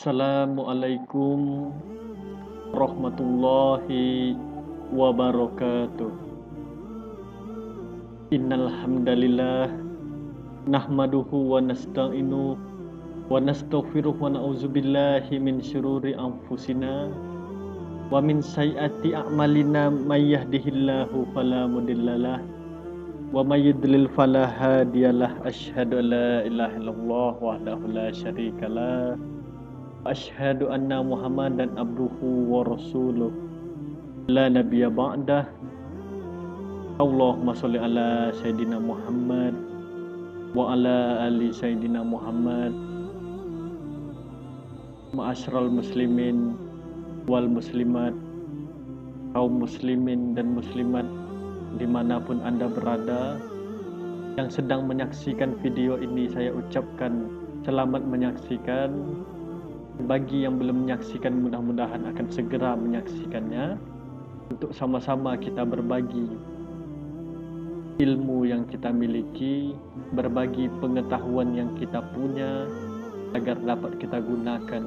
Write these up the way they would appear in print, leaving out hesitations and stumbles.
Assalamualaikum warahmatullahi wabarakatuh. Innal hamdalillah nahmaduhu wa nasta'inu wa nastaghfiruh wa na'udzubillahi min syururi anfusina wa min sayyiati a'malina may yahdihillahu fala mudhillalah wa may yudlil fala hadiyalah. Asyhadu an la ilaha illallah wahdahu la syarikalah wa asyhadu anna Muhammadan abduhu wa rasuluh la nabiyya ba'dah. Allahumma sholli ala sayyidina Muhammad wa ala ali sayyidina Muhammad. Ma'asyiral muslimin wal muslimat, kaum muslimin dan muslimat dimanapun Anda berada yang sedang menyaksikan video ini, saya ucapkan selamat menyaksikan. Bagi yang belum menyaksikan, mudah-mudahan akan segera menyaksikannya, untuk sama-sama kita berbagi ilmu yang kita miliki, berbagi pengetahuan yang kita punya, agar dapat kita gunakan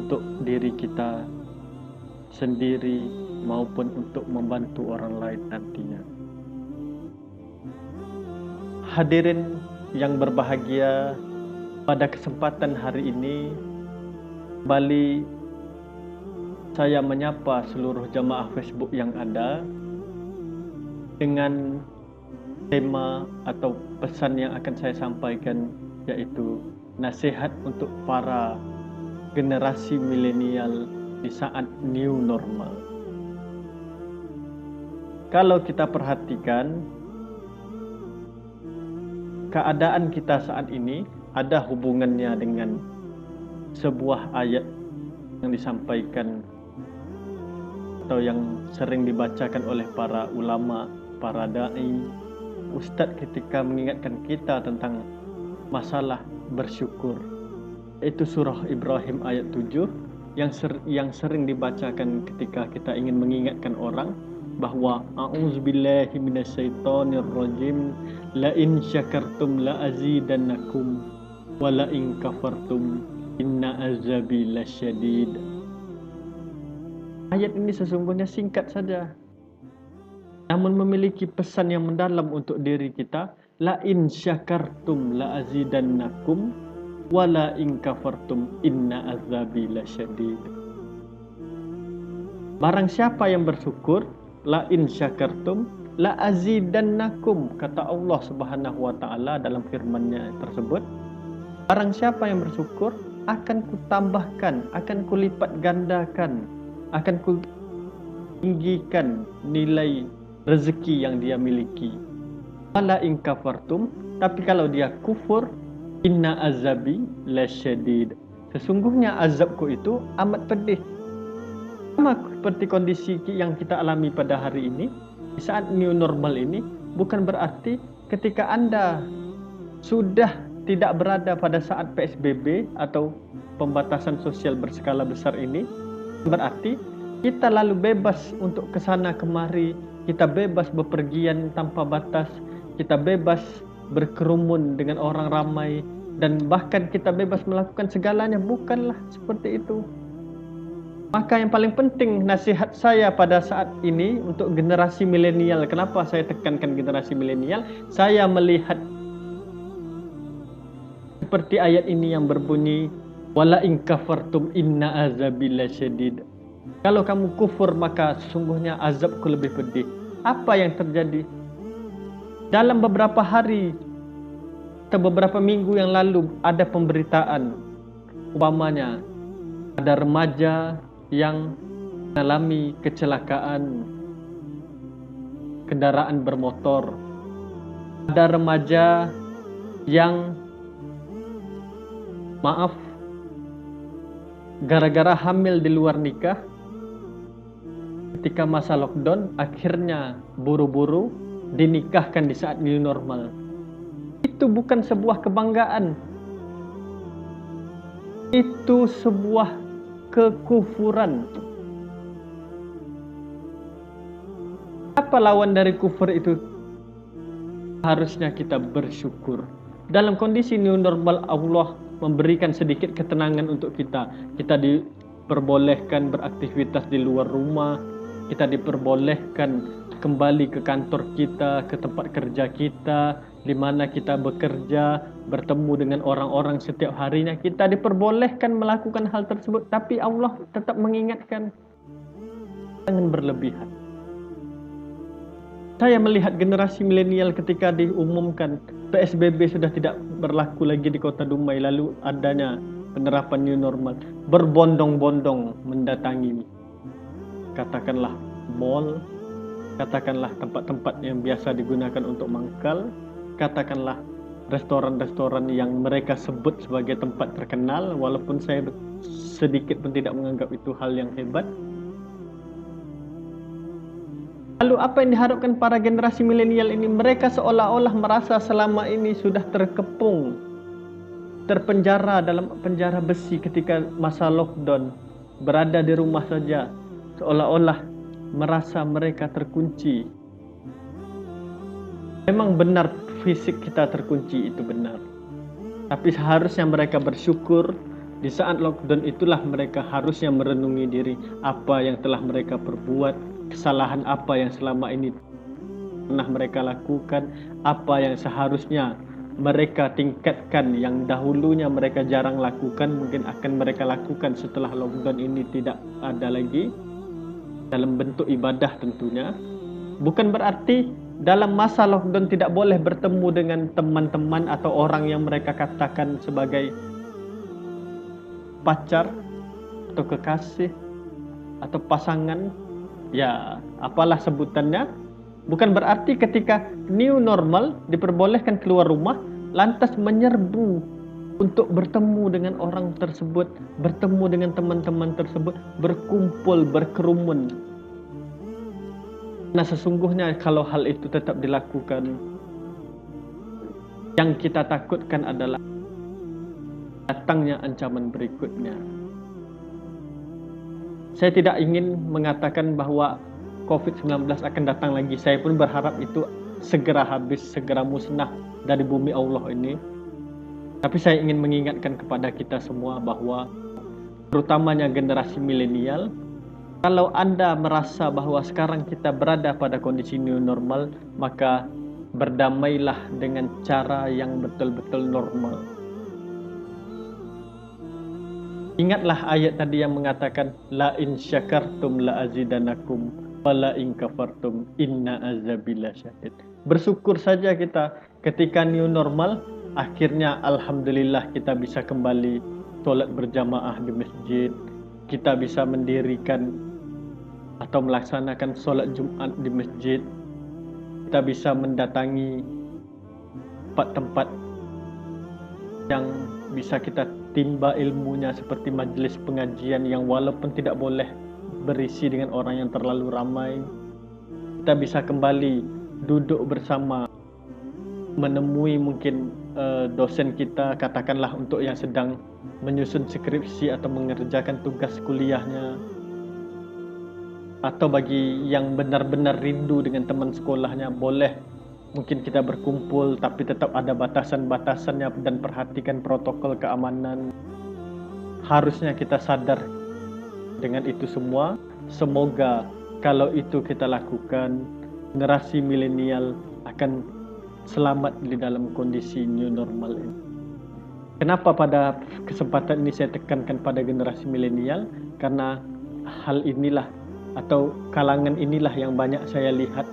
untuk diri kita sendiri maupun untuk membantu orang lain nantinya. Hadirin yang berbahagia, pada kesempatan hari ini kembali saya menyapa seluruh jamaah Facebook yang ada dengan tema atau pesan yang akan saya sampaikan, yaitu nasihat untuk para generasi milenial di saat new normal. Kalau kita perhatikan keadaan kita saat ini ada hubungannya dengan sebuah ayat yang disampaikan atau yang sering dibacakan oleh para ulama, para da'i, ustadz ketika mengingatkan kita tentang masalah bersyukur. Itu surah Ibrahim ayat 7 yang sering dibacakan ketika kita ingin mengingatkan orang bahwa a'udzubillahi minasyaitonirrajim, la in syakartum la azidannakum wa la in kafartum inna azabi lasyadid. Ayat ini sesungguhnya singkat saja, namun memiliki pesan yang mendalam untuk diri kita. La in syakartum la azidannakum wa la in kafartum inna azabi lasyadid. Barang siapa yang bersyukur, la in syakartum la azidannakum, kata Allah Subhanahu wa taala dalam firman-Nya tersebut. Barang siapa yang bersyukur, akan kutambahkan, akan kulipat gandakan, akan kutinggikan nilai rezeki yang dia miliki. Wala in kafartum, tapi kalau dia kufur, inna azabi lasyadid, sesungguhnya azabku itu amat pedih. Sama seperti kondisi yang kita alami pada hari ini, di saat new normal ini, bukan berarti ketika Anda sudah tidak berada pada saat PSBB atau pembatasan sosial berskala besar ini, berarti kita lalu bebas untuk kesana kemari, kita bebas bepergian tanpa batas, kita bebas berkerumun dengan orang ramai, dan bahkan kita bebas melakukan segalanya. Bukanlah seperti itu. Maka yang paling penting nasihat saya pada saat ini untuk generasi milenial. Kenapa saya tekankan generasi milenial? Saya melihat seperti ayat ini yang berbunyi wala in kafartum inna azabi lasyadid. Kalau kamu kufur maka sesungguhnya azabku lebih pedih. Apa yang terjadi? Dalam beberapa hari atau beberapa minggu yang lalu ada pemberitaan, umpamanya ada remaja yang mengalami kecelakaan kendaraan bermotor, ada remaja yang gara-gara hamil di luar nikah ketika masa lockdown, akhirnya buru-buru dinikahkan di saat new normal. Itu bukan sebuah kebanggaan, itu sebuah kekufuran. Apa lawan dari kufur itu? Harusnya kita bersyukur. Dalam kondisi new normal, Allah memberikan sedikit ketenangan untuk kita. Kita diperbolehkan beraktivitas di luar rumah, kita diperbolehkan kembali ke kantor kita, ke tempat kerja kita, di mana kita bekerja, bertemu dengan orang-orang setiap harinya. Kita diperbolehkan melakukan hal tersebut, tapi Allah tetap mengingatkan, jangan berlebihan. Saya melihat generasi milenial ketika diumumkan PSBB sudah tidak berlaku lagi di Kota Dumai, lalu adanya penerapan new normal, berbondong-bondong mendatangi, katakanlah mall, katakanlah tempat-tempat yang biasa digunakan untuk mangkal, katakanlah restoran-restoran yang mereka sebut sebagai tempat terkenal, walaupun saya sedikit pun tidak menganggap itu hal yang hebat. Lalu apa yang diharapkan para generasi milenial ini? Mereka seolah-olah merasa selama ini sudah terkepung, terpenjara dalam penjara besi ketika masa lockdown, berada di rumah saja, seolah-olah merasa mereka terkunci. Memang benar fisik kita terkunci, itu benar. Tapi seharusnya mereka bersyukur di saat lockdown itulah mereka harusnya merenungi diri apa yang telah mereka perbuat, kesalahan apa yang selama ini pernah mereka lakukan, apa yang seharusnya mereka tingkatkan yang dahulunya mereka jarang lakukan, mungkin akan mereka lakukan setelah lockdown ini tidak ada lagi, dalam bentuk ibadah tentunya. Bukan berarti dalam masa lockdown tidak boleh bertemu dengan teman-teman atau orang yang mereka katakan sebagai pacar atau kekasih atau pasangan, ya apalah sebutannya. Bukan berarti ketika new normal diperbolehkan keluar rumah lantas menyerbu untuk bertemu dengan orang tersebut, bertemu dengan teman-teman tersebut, berkumpul, berkerumun. Nah, sesungguhnya kalau hal itu tetap dilakukan, yang kita takutkan adalah datangnya ancaman berikutnya. Saya tidak ingin mengatakan bahwa COVID-19 akan datang lagi. Saya pun berharap itu segera habis, segera musnah dari bumi Allah ini. Tapi saya ingin mengingatkan kepada kita semua bahwa terutamanya generasi milenial, kalau Anda merasa bahwa sekarang kita berada pada kondisi new normal, maka berdamailah dengan cara yang betul-betul normal. Ingatlah ayat tadi yang mengatakan la in syakartum la azidanakum wa la in kafartum inna azabi lasyadid. Bersyukur saja kita ketika new normal, akhirnya alhamdulillah kita bisa kembali sholat berjamaah di masjid, kita bisa mendirikan atau melaksanakan sholat Jumat di masjid, kita bisa mendatangi tempat-tempat yang bisa kita timba ilmunya seperti majelis pengajian yang walaupun tidak boleh berisi dengan orang yang terlalu ramai. Kita bisa kembali duduk bersama, menemui mungkin dosen kita, katakanlah untuk yang sedang menyusun skripsi atau mengerjakan tugas kuliahnya, atau bagi yang benar-benar rindu dengan teman sekolahnya, boleh mungkin kita berkumpul tapi tetap ada batasan-batasannya dan perhatikan protokol keamanan. Harusnya kita sadar dengan itu semua. Semoga kalau itu kita lakukan, generasi milenial akan selamat di dalam kondisi new normal ini. Kenapa pada kesempatan ini saya tekankan pada generasi milenial? Karena hal inilah atau kalangan inilah yang banyak saya lihat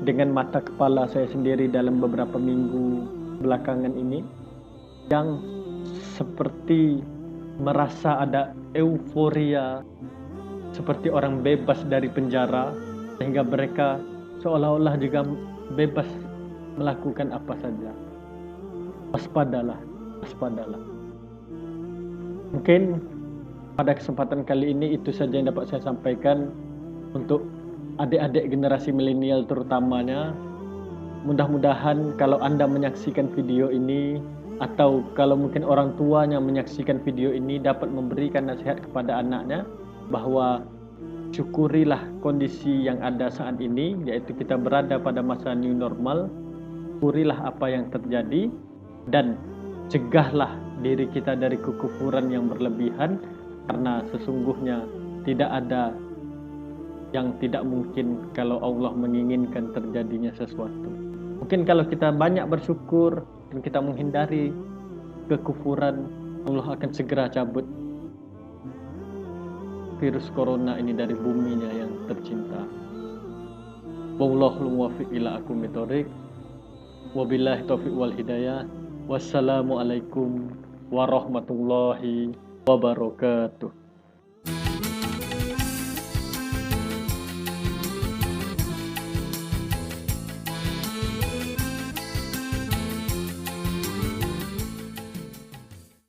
dengan mata kepala saya sendiri dalam beberapa minggu belakangan ini, yang seperti merasa ada euforia, seperti orang bebas dari penjara, sehingga mereka seolah-olah juga bebas melakukan apa saja. Waspadalah, waspadalah. Mungkin pada kesempatan kali ini itu saja yang dapat saya sampaikan untuk adik-adik generasi milenial terutamanya. Mudah-mudahan kalau Anda menyaksikan video ini, atau kalau mungkin orang tuanya menyaksikan video ini, dapat memberikan nasihat kepada anaknya bahwa syukurilah kondisi yang ada saat ini, yaitu kita berada pada masa new normal. Syukurilah apa yang terjadi dan cegahlah diri kita dari kekufuran yang berlebihan, karena sesungguhnya tidak ada yang tidak mungkin kalau Allah menginginkan terjadinya sesuatu. Mungkin kalau kita banyak bersyukur dan kita menghindari kekufuran, Allah akan segera cabut virus corona ini dari buminya yang tercinta. Wallahul muwaffiq ila aqwamit thoriq. Wabillahi taufiq wal hidayah. Wassalamualaikum warahmatullahi wabarakatuh.